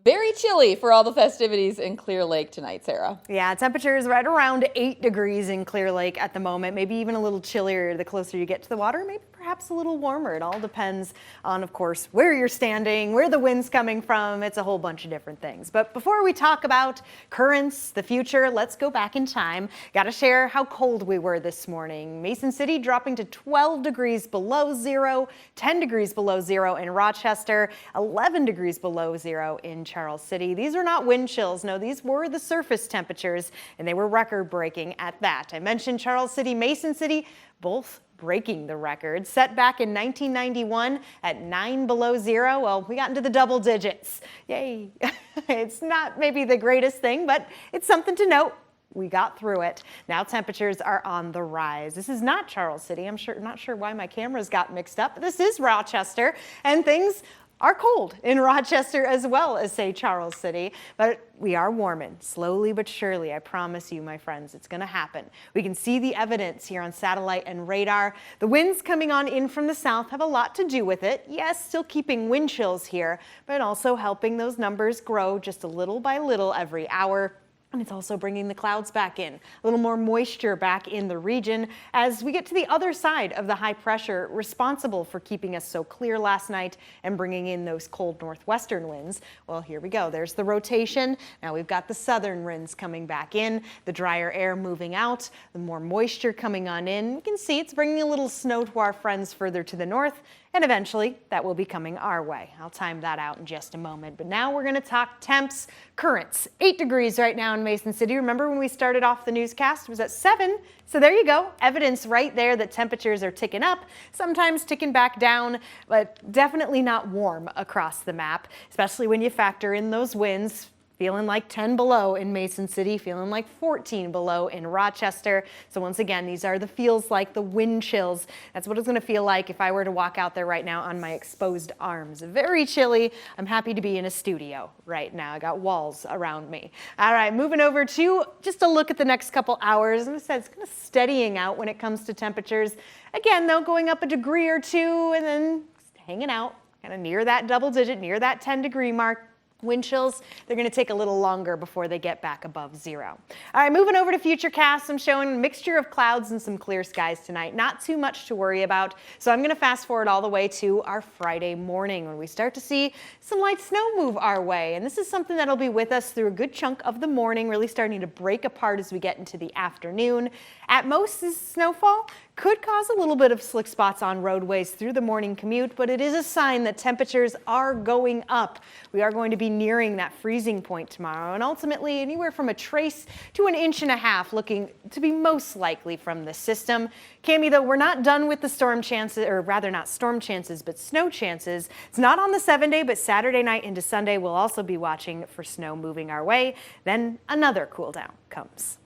very chilly for all the festivities in Clear Lake tonight, Sarah. Yeah, temperatures right around 8 degrees in Clear Lake at the moment, maybe even a little chillier the closer you get to the water, maybe perhaps a little warmer. It all depends on, of course, where you're standing, where the wind's coming from. It's a whole bunch of different things. But before we talk about currents, the future, let's go back in time. Got to share how cold we were this morning. Mason City dropping to 12 degrees below zero, 10 degrees below zero in Rochester, 11 degrees below zero in Charles City. These are not wind chills. No, these were the surface temperatures, and they were record-breaking at that. I mentioned Charles City, Mason City, both breaking the record. Set back in 1991 at 9 below zero. Well, we got into the double digits. Yay. It's not maybe the greatest thing, but it's something to note. We got through it. Now temperatures are on the rise. This is not Charles City. I'm not sure why my cameras got mixed up. This is Rochester, and things are cold in Rochester as well as, say, Charles City, but we are warming slowly but surely. I promise you, my friends, it's going to happen. We can see the evidence here on satellite and radar. The winds coming on in from the south have a lot to do with it. Yes, still keeping wind chills here, but also helping those numbers grow just a little by little every hour. And it's also bringing the clouds back in, a little more moisture back in the region as we get to the other side of the high pressure responsible for keeping us so clear last night and bringing in those cold northwestern winds. Well, here we go. There's the rotation. Now we've got the southern winds coming back in, the drier air moving out, the more moisture coming on in. You can see it's bringing a little snow to our friends further to the north. And eventually that will be coming our way. I'll time that out in just a moment. But now we're going to talk temps, currents. 8 degrees right now in Mason City. Remember when we started off the newscast? It was at 7. So there you go. Evidence right there that temperatures are ticking up, sometimes ticking back down, but definitely not warm across the map, especially when you factor in those winds. Feeling like 10 below in Mason City, feeling like 14 below in Rochester. So once again, these are the feels like the wind chills. That's what it's going to feel like if I were to walk out there right now on my exposed arms. Very chilly. I'm happy to be in a studio right now. I got walls around me. All right, moving over to just a look at the next couple hours. And it says it's kind of steadying out when it comes to temperatures. Again, though, going up a degree or two and then hanging out kind of near that double digit, near that 10-degree mark. Wind chills, they're going to take a little longer before they get back above zero. All right, moving over to Futurecast, I'm showing a mixture of clouds and some clear skies tonight. Not too much to worry about. So I'm going to fast forward all the way to our Friday morning when we start to see some light snow move our way. And this is something that'll be with us through a good chunk of the morning, really starting to break apart as we get into the afternoon. At most, this snowfall could cause a little bit of slick spots on roadways through the morning commute, but it is a sign that temperatures are going up. We are going to be nearing that freezing point tomorrow, and ultimately anywhere from a trace to an inch and a half looking to be most likely from the system. Cami, though, we're not done with the storm chances, or rather not storm chances, but snow chances. It's not on the 7-day, but Saturday night into Sunday, we'll also be watching for snow moving our way. Then another cool down comes.